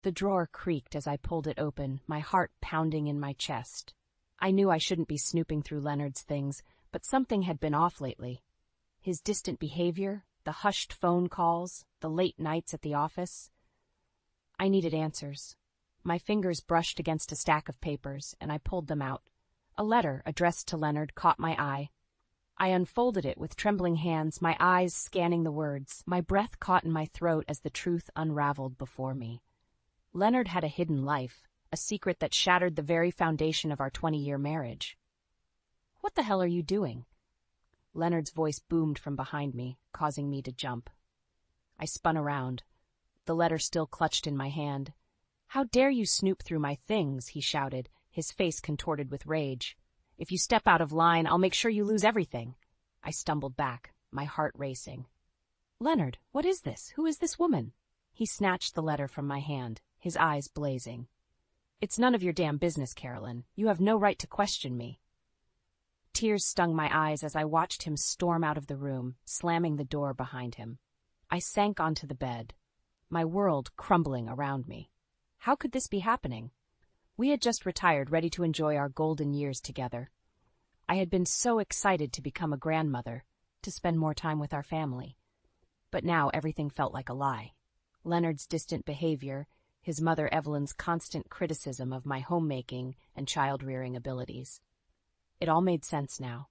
The drawer creaked as I pulled it open, my heart pounding in my chest. I knew I shouldn't be snooping through Leonard's things, but something had been off lately. His distant behavior, the hushed phone calls, the late nights at the office. I needed answers. My fingers brushed against a stack of papers, and I pulled them out. A letter addressed to Leonard caught my eye. I unfolded it with trembling hands, my eyes scanning the words. My breath caught in my throat as the truth unraveled before me. Leonard had a hidden life, a secret that shattered the very foundation of our 20-year marriage. "What the hell are you doing?" Leonard's voice boomed from behind me, causing me to jump. I spun around, the letter still clutched in my hand. "How dare you snoop through my things?" he shouted, his face contorted with rage. "If you step out of line, I'll make sure you lose everything." I stumbled back, my heart racing. "Leonard, what is this? Who is this woman?" He snatched the letter from my hand, his eyes blazing. "It's none of your damn business, Carolyn. You have no right to question me." Tears stung my eyes as I watched him storm out of the room, slamming the door behind him. I sank onto the bed, my world crumbling around me. How could this be happening? We had just retired, ready to enjoy our golden years together. I had been so excited to become a grandmother, to spend more time with our family. But now everything felt like a lie. Leonard's distant behavior, his mother Evelyn's constant criticism of my homemaking and child-rearing abilities. It all made sense now.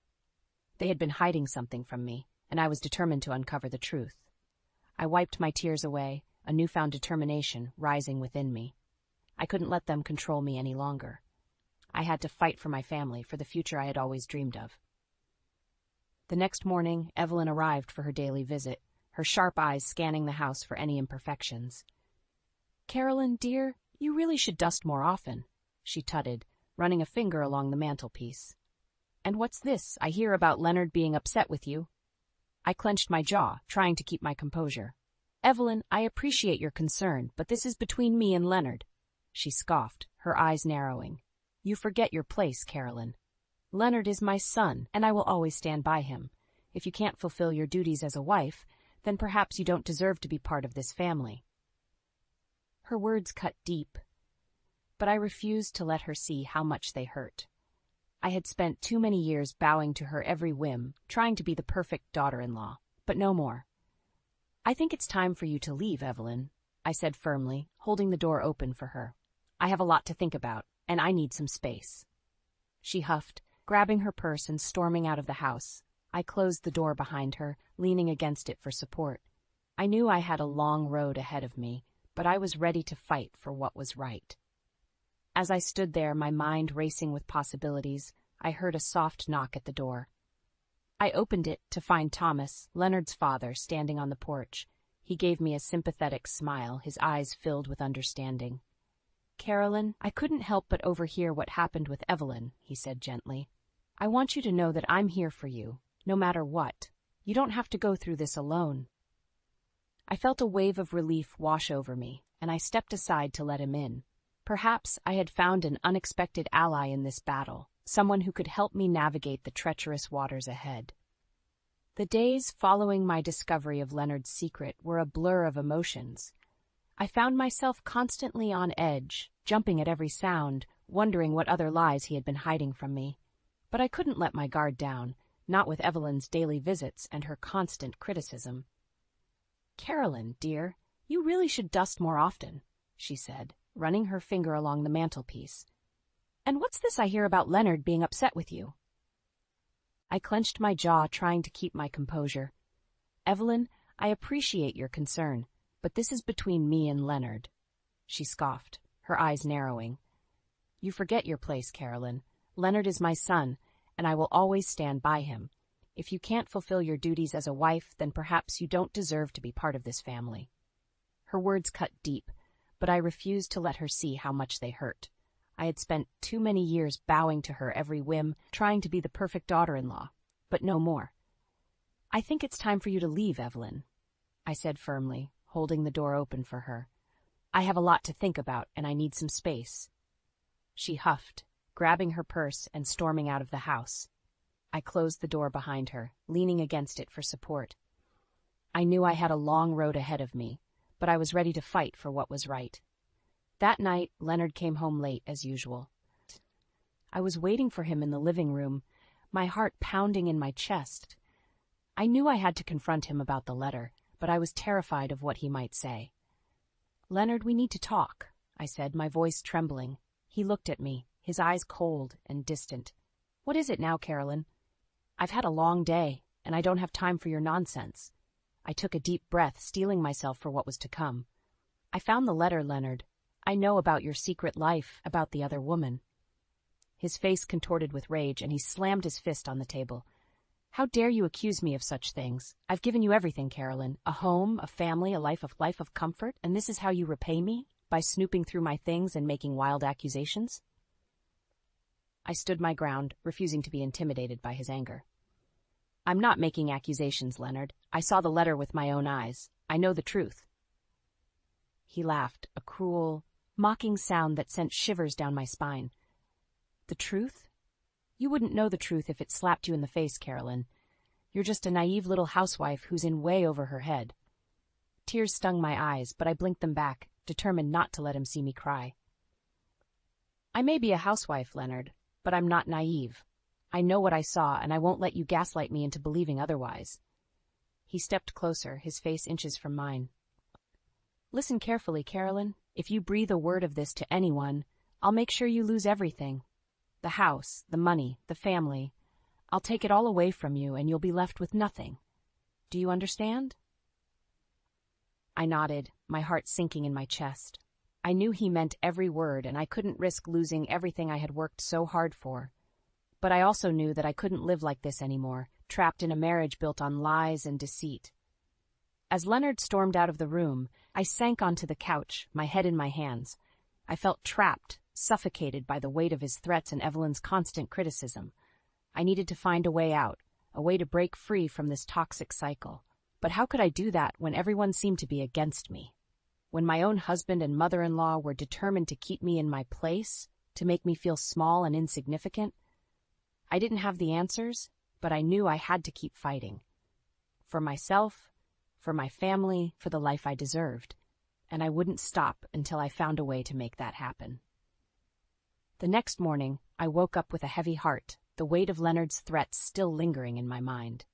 They had been hiding something from me, and I was determined to uncover the truth. I wiped my tears away, a newfound determination rising within me. I couldn't let them control me any longer. I had to fight for my family, for the future I had always dreamed of. The next morning, Evelyn arrived for her daily visit, her sharp eyes scanning the house for any imperfections. "Carolyn, dear, you really should dust more often," she tutted, running a finger along the mantelpiece. "And what's this I hear about Leonard being upset with you?" I clenched my jaw, trying to keep my composure. "Evelyn, I appreciate your concern, but this is between me and Leonard." She scoffed, her eyes narrowing. "You forget your place, Carolyn. Leonard is my son, and I will always stand by him. If you can't fulfill your duties as a wife, then perhaps you don't deserve to be part of this family." Her words cut deep, but I refused to let her see how much they hurt. I had spent too many years bowing to her every whim, trying to be the perfect daughter-in-law, but no more. "I think it's time for you to leave, Evelyn," I said firmly, holding the door open for her. "I have a lot to think about, and I need some space." She huffed, grabbing her purse and storming out of the house. I closed the door behind her, leaning against it for support. I knew I had a long road ahead of me, but I was ready to fight for what was right. As I stood there, my mind racing with possibilities, I heard a soft knock at the door. I opened it to find Thomas, Leonard's father, standing on the porch. He gave me a sympathetic smile, his eyes filled with understanding. "Carolyn, I couldn't help but overhear what happened with Evelyn," he said gently. "I want you to know that I'm here for you, no matter what. You don't have to go through this alone." I felt a wave of relief wash over me, and I stepped aside to let him in. Perhaps I had found an unexpected ally in this battle, someone who could help me navigate the treacherous waters ahead. The days following my discovery of Leonard's secret were a blur of emotions. I found myself constantly on edge, jumping at every sound, wondering what other lies he had been hiding from me. But I couldn't let my guard down, not with Evelyn's daily visits and her constant criticism. "Carolyn, dear, you really should dust more often," she said, running her finger along the mantelpiece. "And what's this I hear about Leonard being upset with you?" I clenched my jaw, trying to keep my composure. "Evelyn, I appreciate your concern, but this is between me and Leonard." She scoffed, her eyes narrowing. "You forget your place, Carolyn. Leonard is my son, and I will always stand by him. If you can't fulfill your duties as a wife, then perhaps you don't deserve to be part of this family." Her words cut deep, but I refused to let her see how much they hurt. I had spent too many years bowing to her every whim, trying to be the perfect daughter-in-law, but no more. "I think it's time for you to leave, Evelyn," I said firmly, holding the door open for her. "I have a lot to think about, and I need some space." She huffed, grabbing her purse and storming out of the house. I closed the door behind her, leaning against it for support. I knew I had a long road ahead of me, but I was ready to fight for what was right. That night, Leonard came home late, as usual. I was waiting for him in the living room, my heart pounding in my chest. I knew I had to confront him about the letter, but I was terrified of what he might say. "Leonard, we need to talk," I said, my voice trembling. He looked at me, his eyes cold and distant. "What is it now, Carolyn? I've had a long day, and I don't have time for your nonsense." I took a deep breath, steeling myself for what was to come. "I found the letter, Leonard. I know about your secret life, about the other woman." His face contorted with rage, and he slammed his fist on the table. "How dare you accuse me of such things? I've given you everything, Carolyn. A home, a family, a life of comfort, and this is how you repay me? By snooping through my things and making wild accusations?" I stood my ground, refusing to be intimidated by his anger. "I'm not making accusations, Leonard. I saw the letter with my own eyes. I know the truth." He laughed, a cruel, mocking sound that sent shivers down my spine. "The truth? You wouldn't know the truth if it slapped you in the face, Carolyn. You're just a naive little housewife who's in way over her head." Tears stung my eyes, but I blinked them back, determined not to let him see me cry. "I may be a housewife, Leonard, but I'm not naive. I know what I saw, and I won't let you gaslight me into believing otherwise." He stepped closer, his face inches from mine. "Listen carefully, Carolyn. If you breathe a word of this to anyone, I'll make sure you lose everything. The house, the money, the family. I'll take it all away from you, and you'll be left with nothing. Do you understand?" I nodded, my heart sinking in my chest. I knew he meant every word, and I couldn't risk losing everything I had worked so hard for. But I also knew that I couldn't live like this anymore, trapped in a marriage built on lies and deceit. As Leonard stormed out of the room, I sank onto the couch, my head in my hands. I felt trapped, suffocated by the weight of his threats and Evelyn's constant criticism. I needed to find a way out, a way to break free from this toxic cycle. But how could I do that when everyone seemed to be against me? When my own husband and mother-in-law were determined to keep me in my place, to make me feel small and insignificant? I didn't have the answers, but I knew I had to keep fighting. For myself, for my family, for the life I deserved. And I wouldn't stop until I found a way to make that happen. The next morning, I woke up with a heavy heart, the weight of Leonard's threats still lingering in my mind.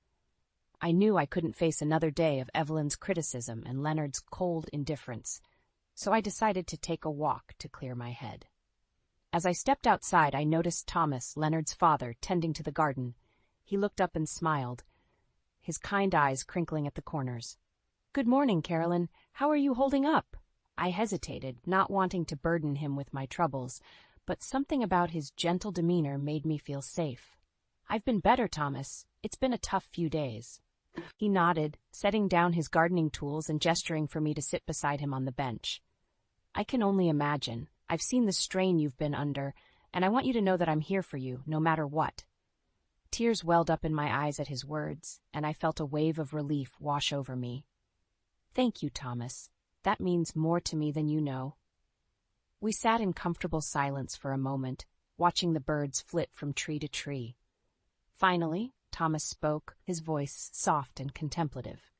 I knew I couldn't face another day of Evelyn's criticism and Leonard's cold indifference, so I decided to take a walk to clear my head. As I stepped outside, I noticed Thomas, Leonard's father, tending to the garden. He looked up and smiled, his kind eyes crinkling at the corners. "Good morning, Carolyn. How are you holding up?" I hesitated, not wanting to burden him with my troubles, but something about his gentle demeanor made me feel safe. "I've been better, Thomas. It's been a tough few days." He nodded, setting down his gardening tools and gesturing for me to sit beside him on the bench. "I can only imagine. I've seen the strain you've been under, and I want you to know that I'm here for you, no matter what." Tears welled up in my eyes at his words, and I felt a wave of relief wash over me. "Thank you, Thomas. That means more to me than you know." We sat in comfortable silence for a moment, watching the birds flit from tree to tree. Finally, Thomas spoke, his voice soft and contemplative.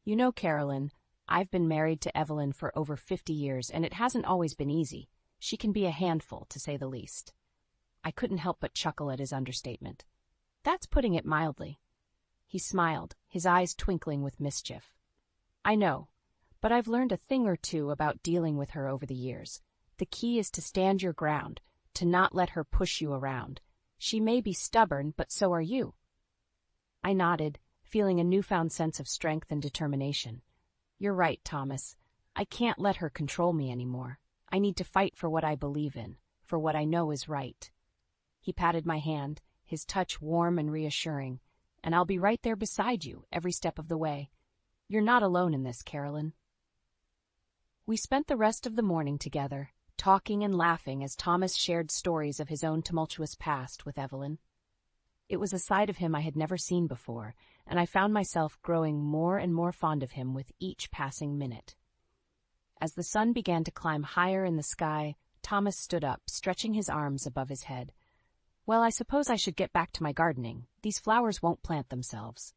"You know, Carolyn, I've been married to Evelyn for over 50 years, and it hasn't always been easy. She can be a handful, to say the least." I couldn't help but chuckle at his understatement. "That's putting it mildly." He smiled, his eyes twinkling with mischief. "I know, but I've learned a thing or two about dealing with her over the years. The key is to stand your ground, to not let her push you around. She may be stubborn, but so are you." I nodded, feeling a newfound sense of strength and determination. "You're right, Thomas. I can't let her control me anymore. I need to fight for what I believe in, for what I know is right." He patted my hand, his touch warm and reassuring. "And I'll be right there beside you every step of the way. You're not alone in this, Carolyn." We spent the rest of the morning together, talking and laughing as Thomas shared stories of his own tumultuous past with Evelyn. It was a side of him I had never seen before, and I found myself growing more and more fond of him with each passing minute. As the sun began to climb higher in the sky, Thomas stood up, stretching his arms above his head. "Well, I suppose I should get back to my gardening. These flowers won't plant themselves."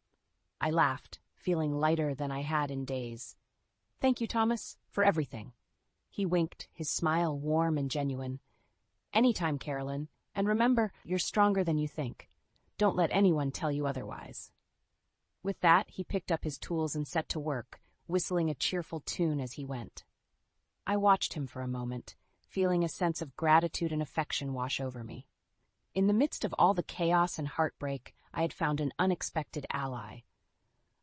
I laughed, feeling lighter than I had in days. "Thank you, Thomas, for everything." He winked, his smile warm and genuine. "Anytime, Carolyn. And remember, you're stronger than you think. Don't let anyone tell you otherwise." With that, he picked up his tools and set to work, whistling a cheerful tune as he went. I watched him for a moment, feeling a sense of gratitude and affection wash over me. In the midst of all the chaos and heartbreak, I had found an unexpected ally,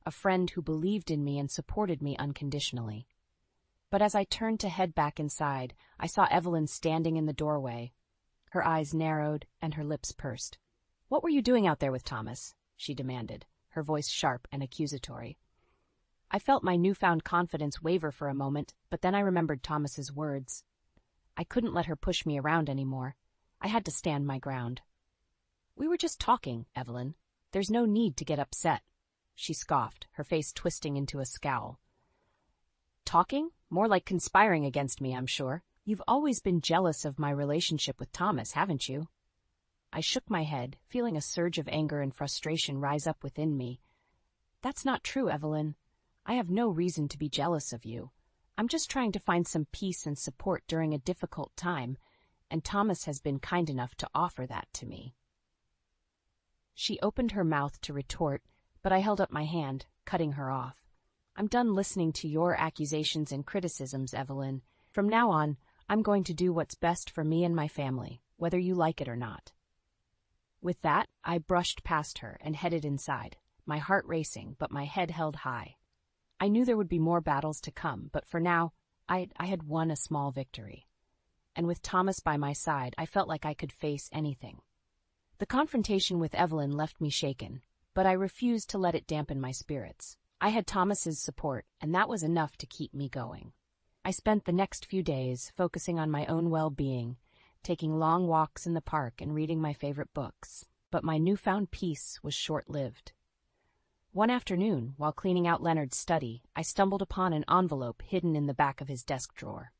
a friend who believed in me and supported me unconditionally. But as I turned to head back inside, I saw Evelyn standing in the doorway. Her eyes narrowed and her lips pursed. "What were you doing out there with Thomas?" she demanded, her voice sharp and accusatory. I felt my newfound confidence waver for a moment, but then I remembered Thomas's words. I couldn't let her push me around anymore. I had to stand my ground. "We were just talking, Evelyn. There's no need to get upset," she scoffed, her face twisting into a scowl. "Talking? More like conspiring against me, I'm sure. You've always been jealous of my relationship with Thomas, haven't you?" I shook my head, feeling a surge of anger and frustration rise up within me. "That's not true, Evelyn. I have no reason to be jealous of you. I'm just trying to find some peace and support during a difficult time, and Thomas has been kind enough to offer that to me." She opened her mouth to retort, but I held up my hand, cutting her off. "I'm done listening to your accusations and criticisms, Evelyn. From now on, I'm going to do what's best for me and my family, whether you like it or not." With that, I brushed past her and headed inside, my heart racing, but my head held high. I knew there would be more battles to come, but for now, I had won a small victory. And with Thomas by my side, I felt like I could face anything. The confrontation with Evelyn left me shaken, but I refused to let it dampen my spirits. I had Thomas's support, and that was enough to keep me going. I spent the next few days focusing on my own well-being, taking long walks in the park and reading my favorite books, but my newfound peace was short-lived. One afternoon, while cleaning out Leonard's study, I stumbled upon an envelope hidden in the back of his desk drawer.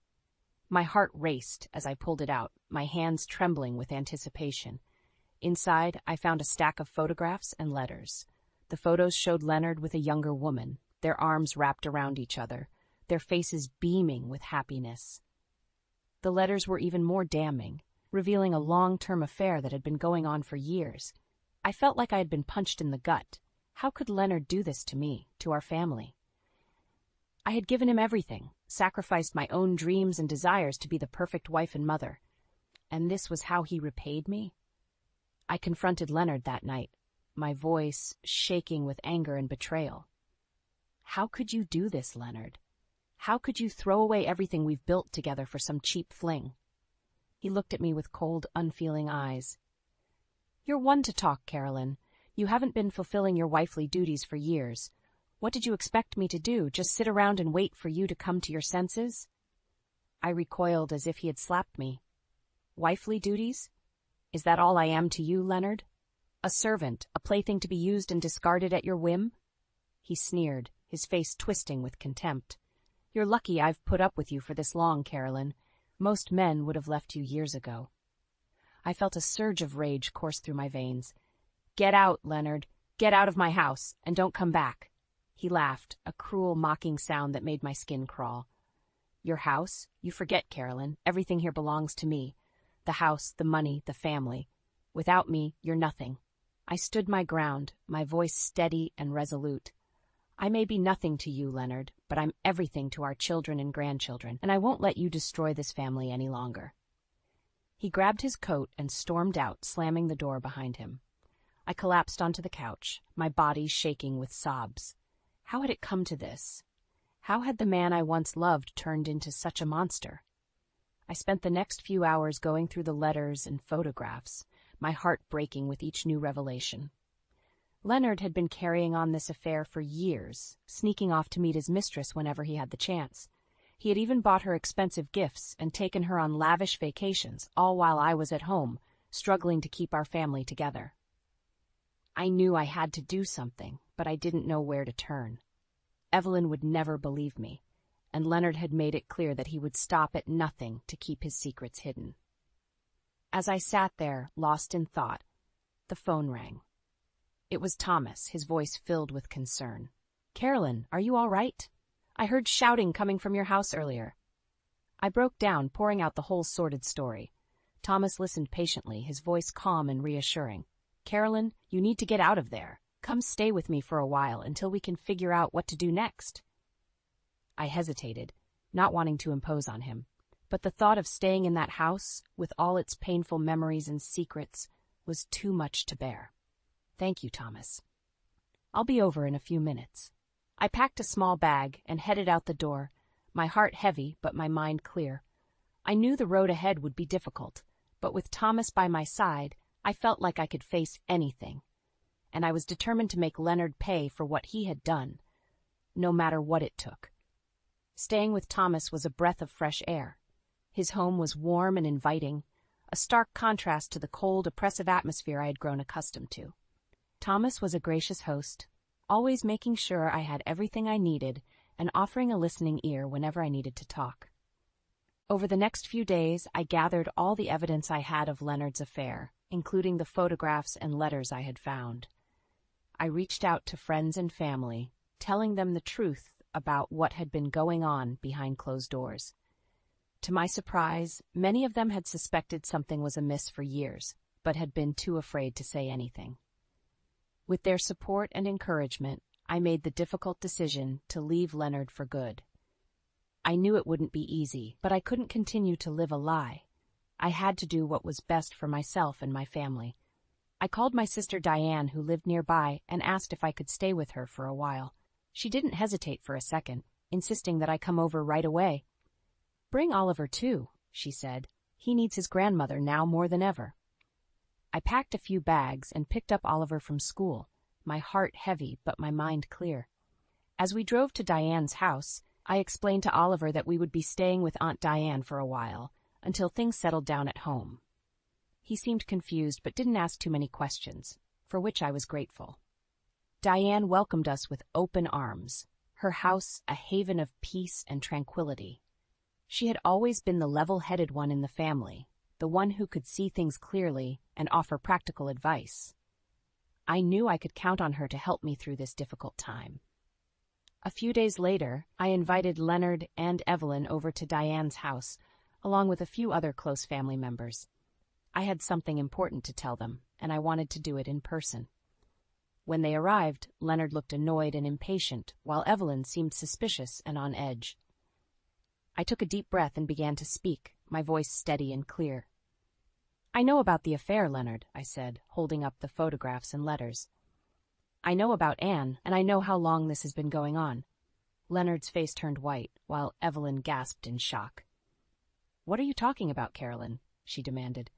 My heart raced as I pulled it out, my hands trembling with anticipation. Inside, I found a stack of photographs and letters. The photos showed Leonard with a younger woman, their arms wrapped around each other, their faces beaming with happiness. The letters were even more damning, revealing a long-term affair that had been going on for years. I felt like I had been punched in the gut. How could Leonard do this to me, to our family? I had given him everything, sacrificed my own dreams and desires to be the perfect wife and mother. And this was how he repaid me? I confronted Leonard that night, my voice shaking with anger and betrayal. "How could you do this, Leonard? How could you throw away everything we've built together for some cheap fling?" He looked at me with cold, unfeeling eyes. "You're one to talk, Carolyn. You haven't been fulfilling your wifely duties for years. What did you expect me to do, just sit around and wait for you to come to your senses?" I recoiled as if he had slapped me. "Wifely duties? Is that all I am to you, Leonard? A servant, a plaything to be used and discarded at your whim?" He sneered, his face twisting with contempt. "You're lucky I've put up with you for this long, Carolyn. Most men would have left you years ago." I felt a surge of rage course through my veins. "Get out, Leonard. Get out of my house, and don't come back." He laughed, a cruel, mocking sound that made my skin crawl. "Your house? You forget, Carolyn. Everything here belongs to me. The house, the money, the family. Without me, you're nothing." I stood my ground, my voice steady and resolute. "I may be nothing to you, Leonard, but I'm everything to our children and grandchildren, and I won't let you destroy this family any longer." He grabbed his coat and stormed out, slamming the door behind him. I collapsed onto the couch, my body shaking with sobs. How had it come to this? How had the man I once loved turned into such a monster? I spent the next few hours going through the letters and photographs, my heart breaking with each new revelation. Leonard had been carrying on this affair for years, sneaking off to meet his mistress whenever he had the chance. He had even bought her expensive gifts and taken her on lavish vacations, all while I was at home, struggling to keep our family together. I knew I had to do something, but I didn't know where to turn. Evelyn would never believe me, and Leonard had made it clear that he would stop at nothing to keep his secrets hidden. As I sat there, lost in thought, the phone rang. It was Thomas, his voice filled with concern. "Carolyn, are you all right? I heard shouting coming from your house earlier." I broke down, pouring out the whole sordid story. Thomas listened patiently, his voice calm and reassuring. "Carolyn, you need to get out of there. Come stay with me for a while until we can figure out what to do next." I hesitated, not wanting to impose on him, but the thought of staying in that house, with all its painful memories and secrets, was too much to bear. "Thank you, Thomas. I'll be over in a few minutes." I packed a small bag and headed out the door, my heart heavy but my mind clear. I knew the road ahead would be difficult, but with Thomas by my side, I felt like I could face anything. And I was determined to make Leonard pay for what he had done, no matter what it took. Staying with Thomas was a breath of fresh air. His home was warm and inviting, a stark contrast to the cold, oppressive atmosphere I had grown accustomed to. Thomas was a gracious host, always making sure I had everything I needed and offering a listening ear whenever I needed to talk. Over the next few days, I gathered all the evidence I had of Leonard's affair, including the photographs and letters I had found. I reached out to friends and family, telling them the truth about what had been going on behind closed doors. To my surprise, many of them had suspected something was amiss for years, but had been too afraid to say anything. With their support and encouragement, I made the difficult decision to leave Leonard for good. I knew it wouldn't be easy, but I couldn't continue to live a lie. I had to do what was best for myself and my family. I called my sister Diane, who lived nearby, and asked if I could stay with her for a while. She didn't hesitate for a second, insisting that I come over right away. "Bring Oliver too," she said. "He needs his grandmother now more than ever." I packed a few bags and picked up Oliver from school, my heart heavy but my mind clear. As we drove to Diane's house, I explained to Oliver that we would be staying with Aunt Diane for a while, until things settled down at home. He seemed confused but didn't ask too many questions, for which I was grateful. Diane welcomed us with open arms, her house a haven of peace and tranquility. She had always been the level-headed one in the family, the one who could see things clearly and offer practical advice. I knew I could count on her to help me through this difficult time. A few days later, I invited Leonard and Evelyn over to Diane's house, along with a few other close family members. I had something important to tell them, and I wanted to do it in person. When they arrived, Leonard looked annoyed and impatient, while Evelyn seemed suspicious and on edge. I took a deep breath and began to speak, my voice steady and clear. "I know about the affair, Leonard," I said, holding up the photographs and letters. "I know about Anne, and I know how long this has been going on." Leonard's face turned white, while Evelyn gasped in shock. "What are you talking about, Carolyn?" she demanded.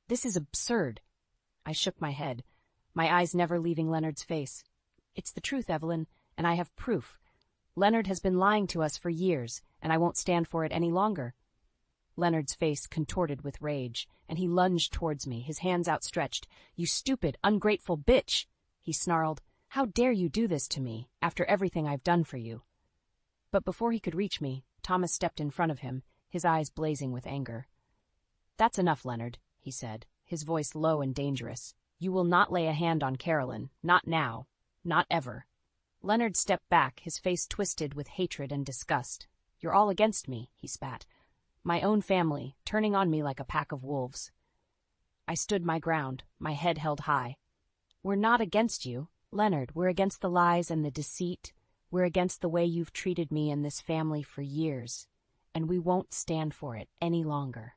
"This is absurd." I shook my head, my eyes never leaving Leonard's face. "It's the truth, Evelyn, and I have proof. Leonard has been lying to us for years, and I won't stand for it any longer." Leonard's face contorted with rage, and he lunged towards me, his hands outstretched. "You stupid, ungrateful bitch!" he snarled. "How dare you do this to me, after everything I've done for you?" But before he could reach me, Thomas stepped in front of him, his eyes blazing with anger. "That's enough, Leonard," he said, his voice low and dangerous. "You will not lay a hand on Carolyn, not now, not ever." Leonard stepped back, his face twisted with hatred and disgust. "You're all against me," he spat. "My own family, turning on me like a pack of wolves." I stood my ground, my head held high. "We're not against you, Leonard. We're against the lies and the deceit. We're against the way you've treated me and this family for years, and we won't stand for it any longer."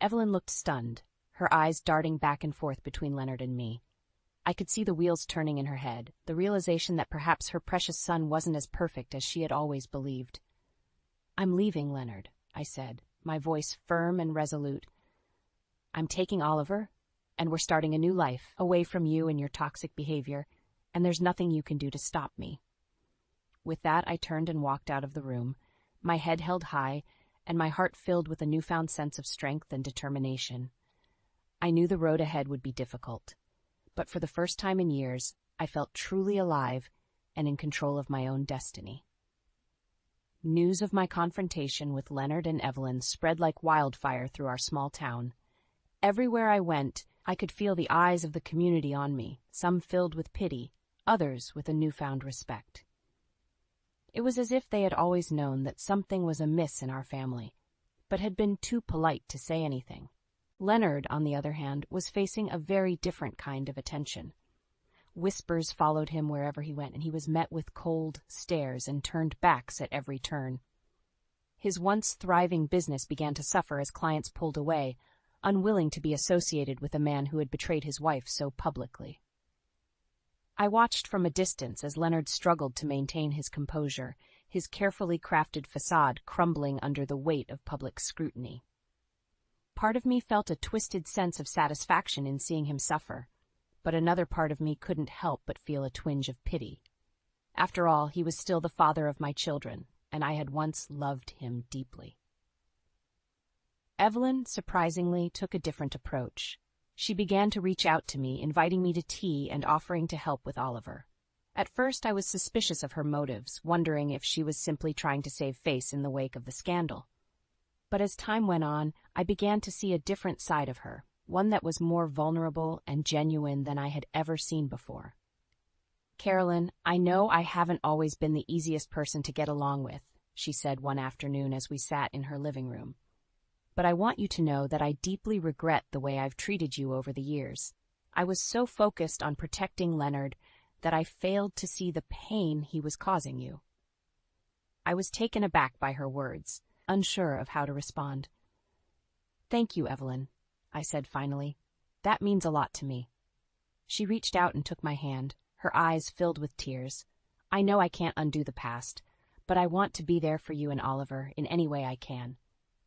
Evelyn looked stunned, her eyes darting back and forth between Leonard and me. I could see the wheels turning in her head, the realization that perhaps her precious son wasn't as perfect as she had always believed. "I'm leaving, Leonard," I said, my voice firm and resolute. "I'm taking Oliver, and we're starting a new life, away from you and your toxic behavior, and there's nothing you can do to stop me." With that, I turned and walked out of the room, my head held high, and my heart filled with a newfound sense of strength and determination. I knew the road ahead would be difficult, but for the first time in years, I felt truly alive and in control of my own destiny. News of my confrontation with Leonard and Evelyn spread like wildfire through our small town. Everywhere I went, I could feel the eyes of the community on me, some filled with pity, others with a newfound respect. It was as if they had always known that something was amiss in our family, but had been too polite to say anything. Leonard, on the other hand, was facing a very different kind of attention. Whispers followed him wherever he went, and he was met with cold stares and turned backs at every turn. His once thriving business began to suffer as clients pulled away, unwilling to be associated with a man who had betrayed his wife so publicly. I watched from a distance as Leonard struggled to maintain his composure, his carefully crafted facade crumbling under the weight of public scrutiny. Part of me felt a twisted sense of satisfaction in seeing him suffer, but another part of me couldn't help but feel a twinge of pity. After all, he was still the father of my children, and I had once loved him deeply. Evelyn, surprisingly, took a different approach. She began to reach out to me, inviting me to tea and offering to help with Oliver. At first, I was suspicious of her motives, wondering if she was simply trying to save face in the wake of the scandal. But as time went on, I began to see a different side of her, one that was more vulnerable and genuine than I had ever seen before. "Carolyn, I know I haven't always been the easiest person to get along with," she said one afternoon as we sat in her living room. "But I want you to know that I deeply regret the way I've treated you over the years. I was so focused on protecting Leonard that I failed to see the pain he was causing you." I was taken aback by her words, unsure of how to respond. "Thank you, Evelyn," I said finally. "That means a lot to me." She reached out and took my hand, her eyes filled with tears. "I know I can't undo the past, but I want to be there for you and Oliver in any way I can.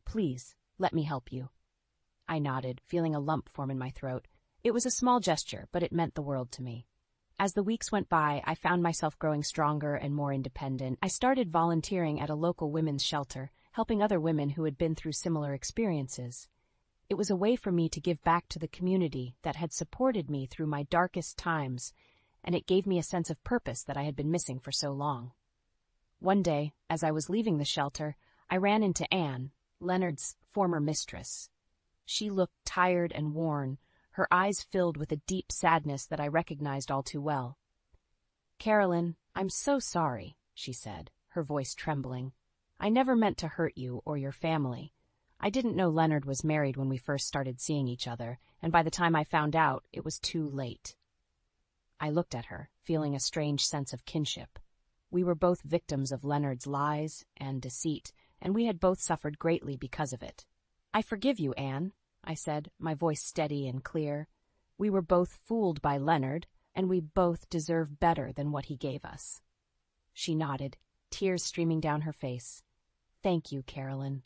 Please, let me help you." I nodded, feeling a lump form in my throat. It was a small gesture, but it meant the world to me. As the weeks went by, I found myself growing stronger and more independent. I started volunteering at a local women's shelter, helping other women who had been through similar experiences. It was a way for me to give back to the community that had supported me through my darkest times, and it gave me a sense of purpose that I had been missing for so long. One day, as I was leaving the shelter, I ran into Anne, Leonard's former mistress. She looked tired and worn, her eyes filled with a deep sadness that I recognized all too well. "Carolyn, I'm so sorry," she said, her voice trembling. "I never meant to hurt you or your family. I didn't know Leonard was married when we first started seeing each other, and by the time I found out, it was too late." I looked at her, feeling a strange sense of kinship. We were both victims of Leonard's lies and deceit, and we had both suffered greatly because of it. "I forgive you, Anne," I said, my voice steady and clear. "We were both fooled by Leonard, and we both deserve better than what he gave us." She nodded, tears streaming down her face. "Thank you, Carolyn.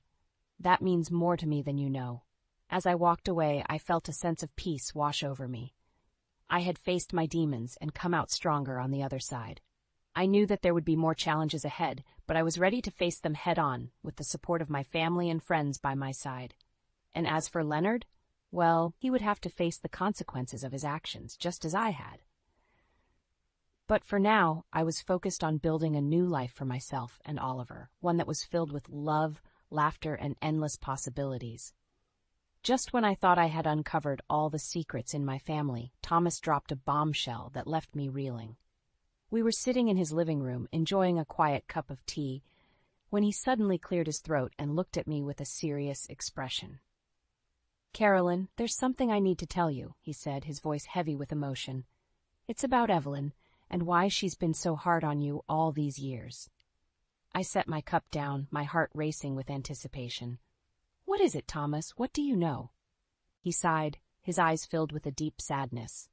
That means more to me than you know." As I walked away, I felt a sense of peace wash over me. I had faced my demons and come out stronger on the other side. I knew that there would be more challenges ahead, but I was ready to face them head-on, with the support of my family and friends by my side. And as for Leonard, well, he would have to face the consequences of his actions, just as I had. But for now, I was focused on building a new life for myself and Oliver, one that was filled with love, laughter, and endless possibilities. Just when I thought I had uncovered all the secrets in my family, Thomas dropped a bombshell that left me reeling. We were sitting in his living room, enjoying a quiet cup of tea, when he suddenly cleared his throat and looked at me with a serious expression. "Carolyn, there's something I need to tell you," he said, his voice heavy with emotion. "It's about Evelyn, and why she's been so hard on you all these years." I set my cup down, my heart racing with anticipation. "What is it, Thomas? What do you know?" He sighed, his eyes filled with a deep sadness.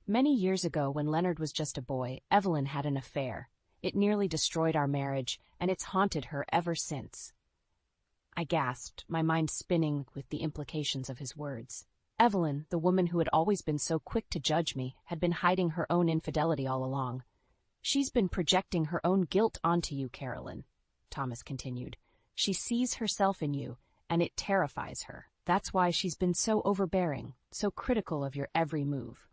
"Many years ago, when Leonard was just a boy, Evelyn had an affair. It nearly destroyed our marriage, and it's haunted her ever since." I gasped, my mind spinning with the implications of his words. Evelyn, the woman who had always been so quick to judge me, had been hiding her own infidelity all along. "She's been projecting her own guilt onto you, Carolyn," Thomas continued. "She sees herself in you, and it terrifies her. That's why she's been so overbearing, so critical of your every move."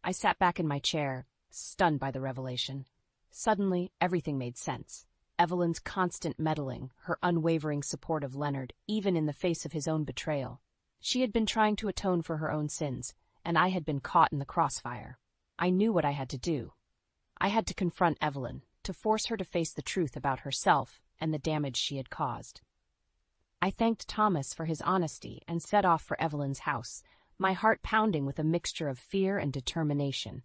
I sat back in my chair, stunned by the revelation. Suddenly, everything made sense. Evelyn's constant meddling, her unwavering support of Leonard, even in the face of his own betrayal. She had been trying to atone for her own sins, and I had been caught in the crossfire. I knew what I had to do. I had to confront Evelyn, to force her to face the truth about herself and the damage she had caused. I thanked Thomas for his honesty and set off for Evelyn's house, my heart pounding with a mixture of fear and determination.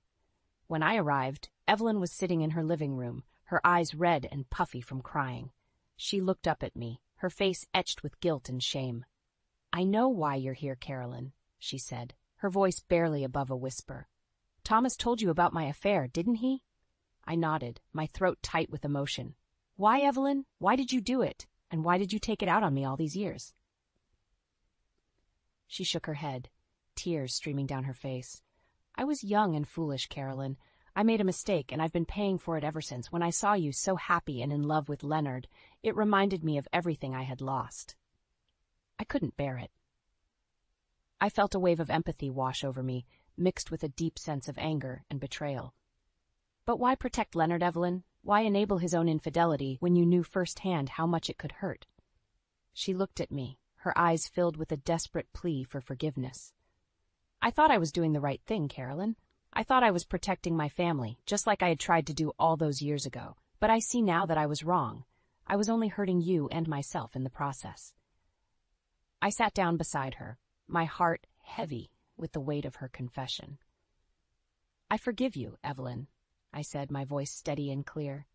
When I arrived, Evelyn was sitting in her living room, her eyes red and puffy from crying. She looked up at me, her face etched with guilt and shame. "I know why you're here, Carolyn," she said, her voice barely above a whisper. "Thomas told you about my affair, didn't he?" I nodded, my throat tight with emotion. "Why, Evelyn? Why did you do it? And why did you take it out on me all these years?" She shook her head, tears streaming down her face. "I was young and foolish, Carolyn. I made a mistake, and I've been paying for it ever since. When I saw you so happy and in love with Leonard, it reminded me of everything I had lost. I couldn't bear it." I felt a wave of empathy wash over me, mixed with a deep sense of anger and betrayal. "But why protect Leonard, Evelyn? Why enable his own infidelity when you knew firsthand how much it could hurt?" She looked at me, her eyes filled with a desperate plea for forgiveness. "I thought I was doing the right thing, Carolyn. I thought I was protecting my family, just like I had tried to do all those years ago. But I see now that I was wrong. I was only hurting you and myself in the process." I sat down beside her, my heart heavy with the weight of her confession. "I forgive you, Evelyn," I said, my voice steady and clear.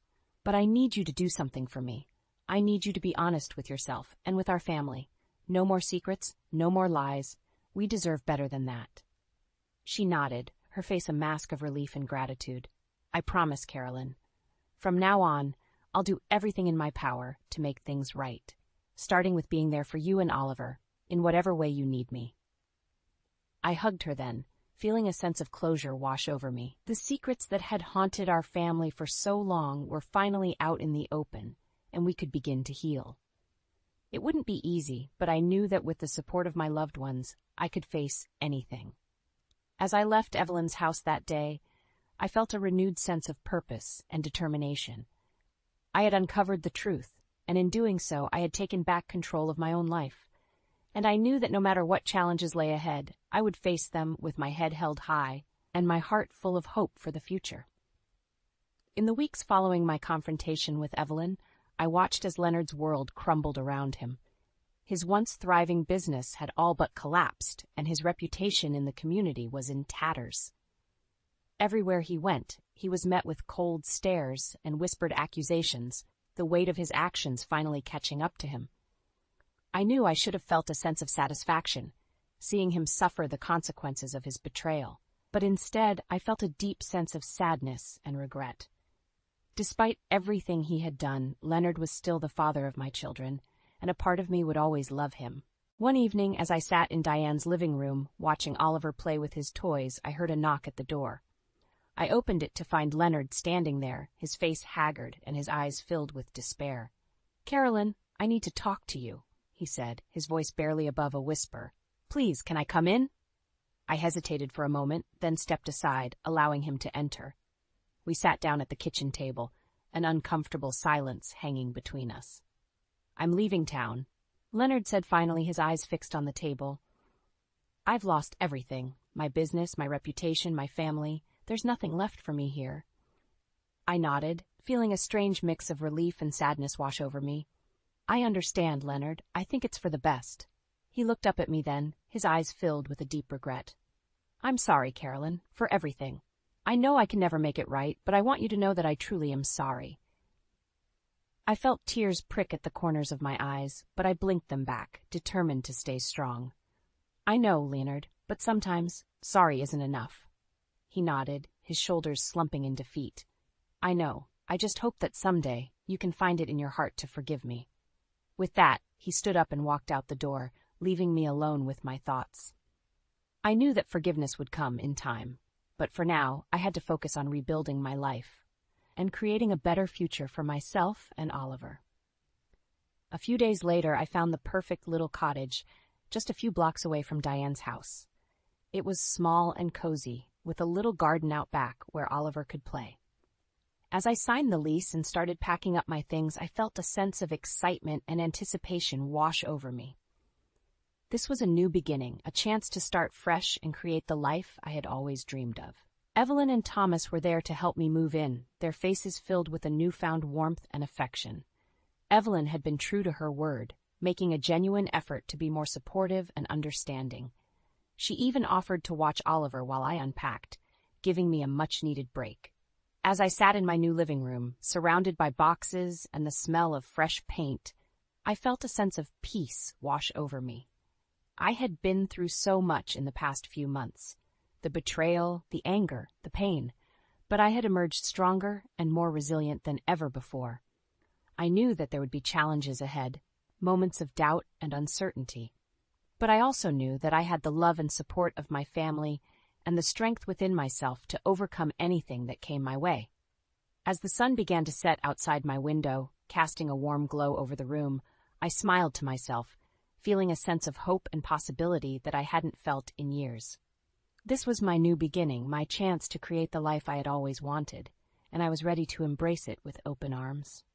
"But I need you to do something for me. I need you to be honest with yourself and with our family. No more secrets, no more lies. We deserve better than that." She nodded, her face a mask of relief and gratitude. "I promise, Carolyn. From now on, I'll do everything in my power to make things right, starting with being there for you and Oliver, in whatever way you need me." I hugged her then, feeling a sense of closure wash over me. The secrets that had haunted our family for so long were finally out in the open, and we could begin to heal. It wouldn't be easy, but I knew that with the support of my loved ones, I could face anything. As I left Evelyn's house that day, I felt a renewed sense of purpose and determination. I had uncovered the truth, and in doing so, I had taken back control of my own life. And I knew that no matter what challenges lay ahead, I would face them with my head held high and my heart full of hope for the future. In the weeks following my confrontation with Evelyn, I watched as Leonard's world crumbled around him. His once thriving business had all but collapsed, and his reputation in the community was in tatters. Everywhere he went, he was met with cold stares and whispered accusations, the weight of his actions finally catching up to him. I knew I should have felt a sense of satisfaction, seeing him suffer the consequences of his betrayal, but instead I felt a deep sense of sadness and regret. Despite everything he had done, Leonard was still the father of my children, and a part of me would always love him. One evening, as I sat in Diane's living room, watching Oliver play with his toys, I heard a knock at the door. I opened it to find Leonard standing there, his face haggard and his eyes filled with despair. "Carolyn, I need to talk to you," he said, his voice barely above a whisper. "Please, can I come in?" I hesitated for a moment, then stepped aside, allowing him to enter. We sat down at the kitchen table, an uncomfortable silence hanging between us. "I'm leaving town," Leonard said finally, his eyes fixed on the table. "I've lost everything, my business, my reputation, my family. There's nothing left for me here." I nodded, feeling a strange mix of relief and sadness wash over me. "I understand, Leonard. I think it's for the best." He looked up at me then, his eyes filled with a deep regret. "I'm sorry, Carolyn, for everything. I know I can never make it right, but I want you to know that I truly am sorry." I felt tears prick at the corners of my eyes, but I blinked them back, determined to stay strong. "I know, Leonard, but sometimes sorry isn't enough." He nodded, his shoulders slumping in defeat. "I know. I just hope that someday you can find it in your heart to forgive me." With that, he stood up and walked out the door, leaving me alone with my thoughts. I knew that forgiveness would come in time, but for now, I had to focus on rebuilding my life and creating a better future for myself and Oliver. A few days later, I found the perfect little cottage just a few blocks away from Diane's house. It was small and cozy, with a little garden out back where Oliver could play. As I signed the lease and started packing up my things, I felt a sense of excitement and anticipation wash over me. This was a new beginning, a chance to start fresh and create the life I had always dreamed of. Evelyn and Thomas were there to help me move in, their faces filled with a newfound warmth and affection. Evelyn had been true to her word, making a genuine effort to be more supportive and understanding. She even offered to watch Oliver while I unpacked, giving me a much-needed break. As I sat in my new living room, surrounded by boxes and the smell of fresh paint, I felt a sense of peace wash over me. I had been through so much in the past few months. The betrayal, the anger, the pain. But I had emerged stronger and more resilient than ever before. I knew that there would be challenges ahead, moments of doubt and uncertainty. But I also knew that I had the love and support of my family and the strength within myself to overcome anything that came my way. As the sun began to set outside my window, casting a warm glow over the room, I smiled to myself, feeling a sense of hope and possibility that I hadn't felt in years. This was my new beginning, my chance to create the life I had always wanted, and I was ready to embrace it with open arms.